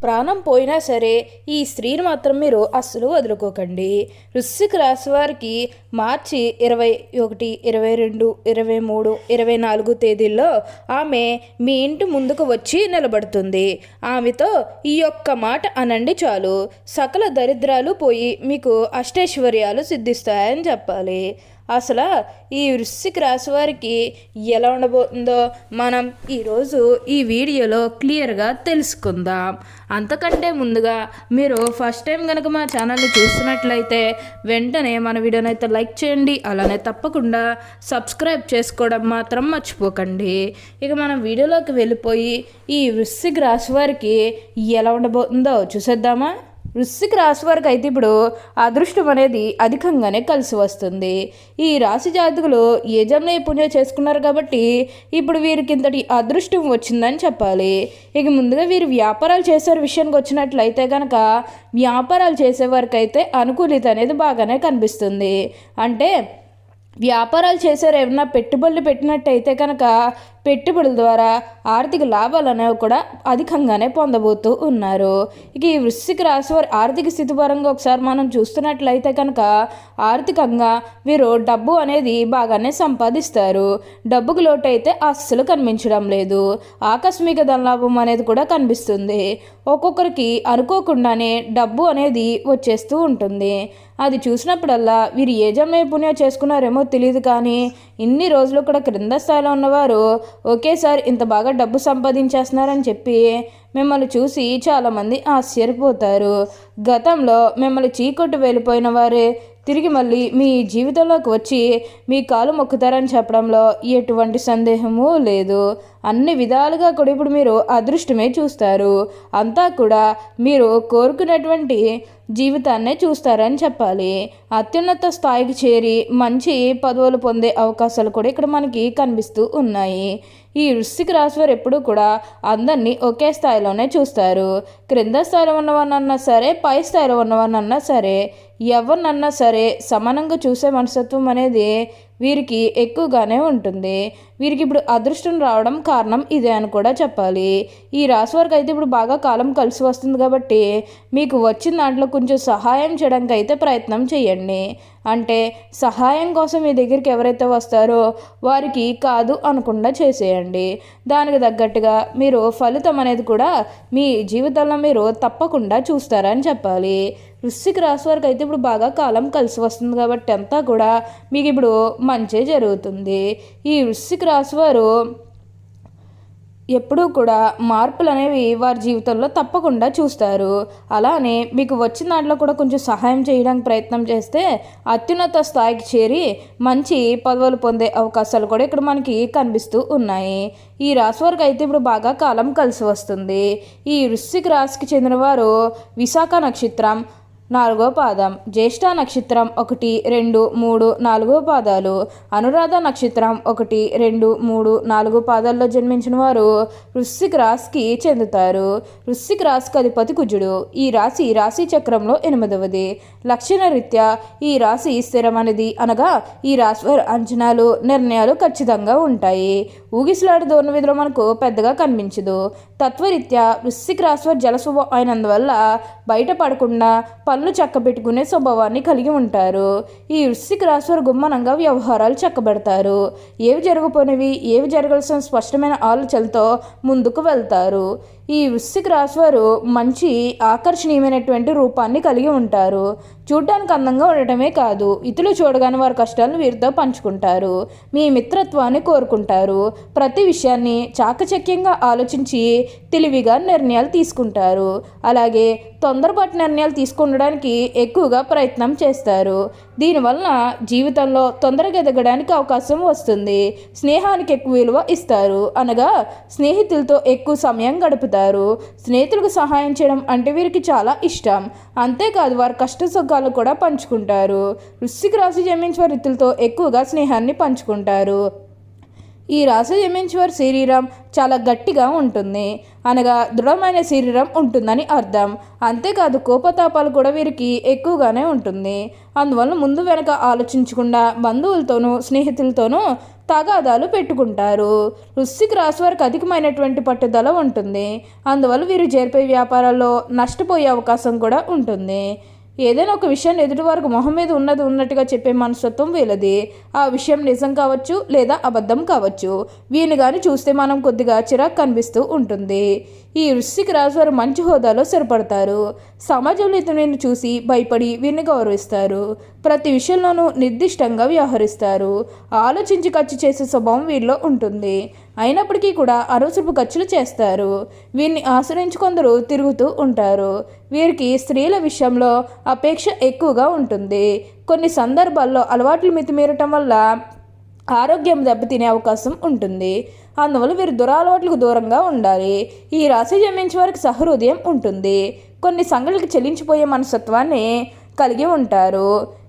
ప్రాణం పోయినా సరే ఈ స్త్రీని మాత్రం మీరు అస్సలు వదులుకోకండి. వృశ్చిక రాశి వారికి మార్చి 21, 22, 23, 24 తేదీల్లో ఆమె మీ ఇంటి ముందుకు వచ్చి నిలబడుతుంది. ఆమెతో ఈ ఒక్క మాట అనండి చాలు, సకల దరిద్రాలు పోయి మీకు అష్టైశ్వర్యాలు సిద్ధిస్తాయని చెప్పాలి. అసలు ఈ వృశ్చిక రాశి వారికి ఎలా ఉండబోతుందో మనం ఈరోజు ఈ వీడియోలో క్లియర్గా తెలుసుకుందాం. అంతకంటే ముందుగా మీరు ఫస్ట్ టైం కనుక మా ఛానల్ని చూస్తున్నట్లయితే వెంటనే మన వీడియోని అయితే లైక్ చేయండి, అలానే తప్పకుండా సబ్స్క్రైబ్ చేసుకోవడం మాత్రం మర్చిపోకండి. ఇక మనం వీడియోలోకి వెళ్ళిపోయి ఈ వృశ్చిక రాశి వారికి ఎలా ఉండబోతుందో చూసేద్దామా. వృశ్చిక రాశి వారికి అయితే ఇప్పుడు అదృష్టం అనేది అధికంగానే కలిసి వస్తుంది. ఈ రాశి జాతకులు ఏ జన్మ పుణ్యం చేసుకున్నారు కాబట్టి ఇప్పుడు వీరికి ఇంతటి అదృష్టం వచ్చిందని చెప్పాలి. ఇక ముందుగా వీరు వ్యాపారాలు చేసే విషయానికి వచ్చినట్లయితే కనుక వ్యాపారాలు చేసేవారికి అయితే అనుకూలిత అనేది బాగానే కనిపిస్తుంది. అంటే వ్యాపారాలు చేసారు, ఏమన్నా పెట్టుబడులు పెట్టినట్టయితే కనుక పెట్టుబడుల ద్వారా ఆర్థిక లాభాలు అనేవి కూడా అధికంగానే పొందబోతూ ఉన్నారు. ఇక ఈ వృశ్చిక రాశి వారి ఆర్థిక స్థితి పరంగా ఒకసారి మనం చూస్తున్నట్లయితే కనుక ఆర్థికంగా వీరు డబ్బు అనేది బాగానే సంపాదిస్తారు. డబ్బుకు లోటు అయితే అస్సలు కనిపించడం లేదు. ఆకస్మిక ధనలాభం అనేది కూడా కనిపిస్తుంది. ఒక్కొక్కరికి అనుకోకుండానే డబ్బు అనేది వచ్చేస్తూ ఉంటుంది. అది చూసినప్పుడల్లా వీరు ఏ జన్మ పుణ్యం చేసుకున్నారేమో తెలియదు, కానీ ఇన్ని రోజులు కూడా క్రింద స్థాయిలో ఉన్నవారు ఒకేసారి ఇంత బాగా డబ్బు సంపాదించేస్తున్నారని చెప్పి మిమ్మల్ని చూసి చాలామంది ఆశ్చర్యపోతారు. గతంలో మిమ్మల్ని చీకొట్టు వెళ్ళిపోయిన వారే తిరిగి మళ్ళీ మీ జీవితంలోకి వచ్చి మీ కాలు మొక్కుతారని చెప్పడంలో ఎటువంటి సందేహము లేదు. అన్ని విధాలుగా కూడా ఇప్పుడు మీరు అదృష్టమే చూస్తారు. అంతా కూడా మీరు కోరుకున్నటువంటి జీవితాన్నే చూస్తారని చెప్పాలి. అత్యున్నత స్థాయికి చేరి మంచి పదవులు పొందే అవకాశాలు కూడా ఇక్కడ మనకి కనిపిస్తూ ఉన్నాయి. ఈ వృశ్చిక రాశి వారు ఎప్పుడూ కూడా అందరినీ ఒకే స్థాయిలోనే చూస్తారు. క్రింద స్థాయిలో ఉన్నవారినన్నా సరే, పై స్థాయిలో ఉన్నవారినన్నా సరే, ఎవరినన్నా సరే సమానంగా చూసే మనస్తత్వం అనేది వీరికి ఎక్కువగానే ఉంటుంది. వీరికి ఇప్పుడు అదృష్టం రావడం కారణం ఇదే అని కూడా చెప్పాలి. ఈ రాశి వారికి అయితే ఇప్పుడు బాగా కాలం కలిసి వస్తుంది కాబట్టి మీకు వచ్చిన దాంట్లో కొంచెం సహాయం చేయడానికి అయితే ప్రయత్నం చేయండి. అంటే సహాయం కోసం మీ దగ్గరికి ఎవరైతే వస్తారో వారికి కాదు అనకుండా చేసేయండి. దానికి తగ్గట్టుగా మీరు ఫలితం అనేది కూడా మీ జీవితంలో మీరు తప్పకుండా చూస్తారని చెప్పాలి. వృశ్చిక రాశి వారికి అయితే ఇప్పుడు బాగా కాలం కలిసి వస్తుంది కాబట్టి అంతా కూడా మీకు ఇప్పుడు మంచి జరుగుతుంది. ఈ వృశ్చిక రాశి వారు ఎప్పుడూ కూడా మార్పులు అనేవి వారి జీవితంలో తప్పకుండా చూస్తారు. అలానే మీకు వచ్చిన దాంట్లో కూడా కొంచెం సహాయం చేయడానికి ప్రయత్నం చేస్తే అత్యున్నత స్థాయికి చేరి మంచి పదవులు పొందే అవకాశాలు కూడా ఇక్కడ మనకి కనిపిస్తూ ఉన్నాయి. ఈ రాశి వారికి అయితే ఇప్పుడు బాగా కాలం కలిసి వస్తుంది. ఈ వృశ్చిక రాశికి చెందినవారు విశాఖ నక్షత్రం 4వ పాదం, జ్యేష్ఠ నక్షత్రం 1, 2, 3, 4 పాదాలు, అనురాధ నక్షత్రం 1, 2, 3, 4 పాదాల్లో జన్మించిన వారు వృశ్చిక రాశికి చెందుతారు. వృశ్చిక రాశికి అధిపతి కుజుడు. ఈ రాశి చక్రంలో 8వది. లక్షణ రీత్యా ఈ రాశి స్థిరమైనది, అనగా ఈ రాశి వారి అంచనాలు, నిర్ణయాలు ఖచ్చితంగా ఉంటాయి. ఊగిసలాడే ధోరణి విధిలో మనకు పెద్దగా కనిపించదు. తత్వరీత్యా వృశ్చిక రాశి వారి జల స్వభావం అయినందువల్ల బయటపడకుండా పనులు చక్కబెట్టుకునే స్వభావాన్ని కలిగి ఉంటారు. ఈ వృశ్చిక రాశి వారు గుమ్మనంగా వ్యవహారాలు చక్కబెడతారు. ఏవి జరగపోయినవి, ఏవి జరగాల్సిన స్పష్టమైన ఆలోచనలతో ముందుకు వెళ్తారు. ఈ వృశ్చిక రాశి వారు మంచి ఆకర్షణీయమైనటువంటి రూపాన్ని కలిగి ఉంటారు. చూడడానికి అందంగా ఉండటమే కాదు, ఇతరులు చూడగానే వారి కష్టాలను వీరితో పంచుకుంటారు. మీ మిత్రత్వాన్ని కోరుకుంటారు. ప్రతి విషయాన్ని చాకచక్యంగా ఆలోచించి తెలివిగా నిర్ణయాలు తీసుకుంటారు. అలాగే తొందరపాటు నిర్ణయాలు తీసుకుండడానికి ఎక్కువగా ప్రయత్నం చేస్తారు. దీనివల్ల జీవితంలో తొందరగా ఎదగడానికి అవకాశం వస్తుంది. స్నేహానికి ఎక్కువ విలువ ఇస్తారు, అనగా స్నేహితులతో ఎక్కువ సమయం గడుపుతారు. స్నేహితులకు సహాయం చేయడం అంటే వీరికి చాలా ఇష్టం. అంతేకాదు వారి కష్ట సుఖాలు కూడా పంచుకుంటారు. వృశ్చిక రాశి జన్మించిన వారి ఇతరులతో ఎక్కువగా స్నేహాన్ని పంచుకుంటారు. ఈ రాశి జన్మించిన వారి శరీరం చాలా గట్టిగా ఉంటుంది, అనగా దృఢమైన శరీరం ఉంటుందని అర్థం. అంతేకాదు కోపతాపాలు కూడా వీరికి ఎక్కువగానే ఉంటుంది. అందువల్ల ముందు వెనక ఆలోచించకుండా బంధువులతోనూ స్నేహితులతోనూ తగాదాలు పెట్టుకుంటారు. వృశ్చిక రాశి వారికి అధికమైనటువంటి పట్టుదల ఉంటుంది. అందువల్ల వీరు జరిపే వ్యాపారాల్లో నష్టపోయే అవకాశం కూడా ఉంటుంది. ఏదైనా ఒక విషయాన్ని ఎదుటి వారికి మొహం మీద ఉన్నట్టుగా చెప్పే మనస్తత్వం వీళ్ళది. ఆ విషయం నిజం కావచ్చు లేదా అబద్ధం కావచ్చు. వీరిని కానీ చూస్తే మనం కొద్దిగా చిరాకు కనిపిస్తూ ఉంటుంది. ఈ వృశ్చిక రాశి వారు మంచి హోదాలో స్థిరపడతారు. సమాజంలో ఇతరులను చూసి భయపడి వీరిని గౌరవిస్తారు. ప్రతి విషయంలోనూ నిర్దిష్టంగా వ్యవహరిస్తారు. ఆలోచించి ఖర్చు చేసే స్వభావం వీరిలో ఉంటుంది. అయినప్పటికీ కూడా అనవసరపు ఖర్చులు చేస్తారు. వీరిని ఆశ్రయించి కొందరు తిరుగుతూ ఉంటారు. వీరికి స్త్రీల విషయంలో అపేక్ష ఎక్కువగా ఉంటుంది. కొన్ని సందర్భాల్లో అలవాట్లు మితిమీరటం వల్ల ఆరోగ్యం దెబ్బతినే అవకాశం ఉంటుంది. అందువల్ల వీరు దురలవాట్లకు దూరంగా ఉండాలి. ఈ రాశి జన్మించే వారికి సహృదయం ఉంటుంది. కొన్ని సంఘటనలకు చెల్లించిపోయే మనస్తత్వాన్ని కలిగి ఉంటారు.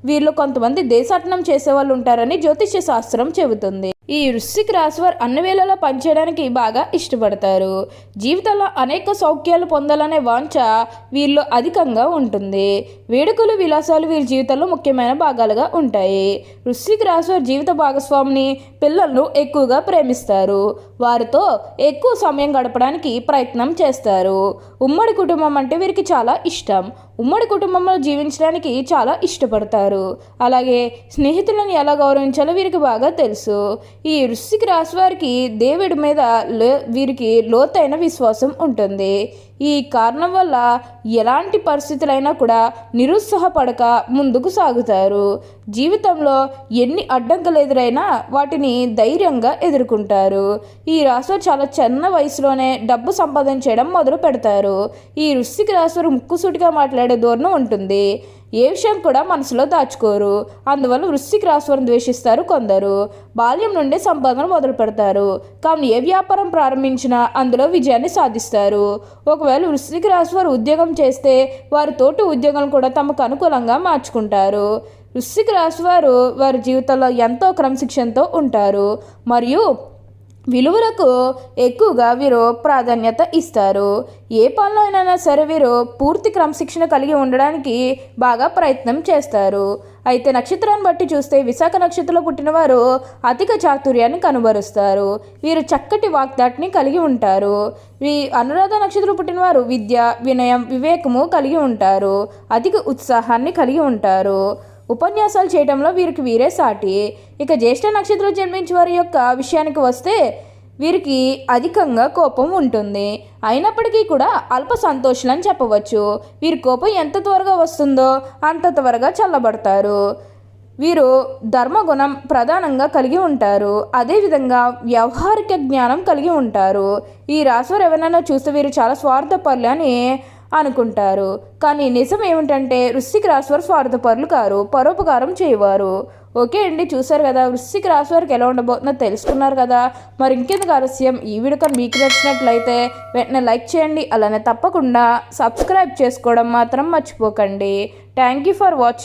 వీళ్ళు కొంతమంది దేశాటనం చేసేవాళ్ళు ఉంటారని జ్యోతిష్య శాస్త్రం చెబుతుంది. ఈ వృశ్చిక రాశి వారు అన్ని వేళలా పనిచేయడానికి బాగా ఇష్టపడతారు. జీవితంలో అనేక సౌఖ్యాలు పొందాలనే వాంఛ వీళ్ళు అధికంగా ఉంటుంది. వేడుకలు విలాసాలు వీరి జీవితంలో ముఖ్యమైన భాగాలుగా ఉంటాయి. వృశ్చిక రాశి వారి జీవిత భాగస్వామిని పిల్లలను ఎక్కువగా ప్రేమిస్తారు. వారితో ఎక్కువ సమయం గడపడానికి ప్రయత్నం చేస్తారు. ఉమ్మడి కుటుంబం అంటే వీరికి చాలా ఇష్టం. ఉమ్మడి కుటుంబంలో జీవించడానికి చాలా ఇష్టపడతారు. అలాగే స్నేహితులను ఎలా గౌరవించాలో వీరికి బాగా తెలుసు. ఈ వృశ్చిక రాశి వారికి దేవుడి మీద వీరికి లోతైన విశ్వాసం ఉంటుంది. ఈ కారణం వల్ల ఎలాంటి పరిస్థితులైనా కూడా నిరుత్సాహపడక ముందుకు సాగుతారు. జీవితంలో ఎన్ని అడ్డంకులు ఎదురైనా వాటిని ధైర్యంగా ఎదుర్కొంటారు. ఈ రాశి చాలా చిన్న వయసులోనే డబ్బు సంపాదించడం మొదలు పెడతారు. ఈ వృశ్చిక రాశి వారు ముక్కుసూటిగా మాట్లాడే ధోరణి ఉంటుంది. ఏ విషయం కూడా మనసులో దాచుకోరు. అందువల్ల వృశ్చిక రాశి వారిని ద్వేషిస్తారు కొందరు. బాల్యం నుండే సంపాదన మొదలు పెడతారు. కానీ ఏ వ్యాపారం ప్రారంభించినా అందులో విజయాన్ని సాధిస్తారు. ఒకవేళ వృశ్చిక రాశి వారు ఉద్యోగం చేస్తే వారి తోటి ఉద్యోగం కూడా తమకు అనుకూలంగా మార్చుకుంటారు. వృశ్చిక రాశి వారు వారి జీవితంలో ఎంతో క్రమశిక్షణతో ఉంటారు మరియు విలువలకు ఎక్కువగా వీరు ప్రాధాన్యత ఇస్తారు. ఏ పనిలో అయినా సరే వీరు పూర్తి క్రమశిక్షణ కలిగి ఉండడానికి బాగా ప్రయత్నం చేస్తారు. అయితే నక్షత్రాన్ని బట్టి చూస్తే విశాఖ నక్షత్రంలో పుట్టినవారు అధిక చాతుర్యాన్ని కనుబరుస్తారు. వీరు చక్కటి వాగ్దాటిని కలిగి ఉంటారు. అనురాధ నక్షత్రంలో పుట్టినవారు విద్య, వినయం, వివేకము కలిగి ఉంటారు. అధిక ఉత్సాహాన్ని కలిగి ఉంటారు. ఉపన్యాసాలు చేయడంలో వీరికి వీరే సాటి. ఇక జ్యేష్ఠ నక్షత్రం జన్మించే వారి యొక్క విషయానికి వస్తే వీరికి అధికంగా కోపం ఉంటుంది. అయినప్పటికీ కూడా అల్ప సంతోషులు అని చెప్పవచ్చు. వీరి కోపం ఎంత త్వరగా వస్తుందో అంత త్వరగా చల్లబడతారు. వీరు ధర్మగుణం ప్రధానంగా కలిగి ఉంటారు. అదేవిధంగా వ్యవహారిక జ్ఞానం కలిగి ఉంటారు. ఈ రాశివారు ఎవరైనా చూస్తే వీరు చాలా స్వార్థపరులు అని అనుకుంటారు. కానీ నిజం ఏమిటంటే వృశ్చిక రాశి వారు స్వార్థపరులు కారు, పరోపకారం చేయవారు. ఓకే అండి, చూసారు కదా వృశ్చిక రాశి వారికి ఎలా ఉండబోతుందో తెలుసుకున్నారు కదా. మరి ఇంకెందుకు ఆలస్యం, ఈ వీడియో కానీ మీకు నచ్చినట్లయితే వెంటనే లైక్ చేయండి. అలానే తప్పకుండా సబ్స్క్రైబ్ చేసుకోవడం మాత్రం మర్చిపోకండి. Thank you for watching.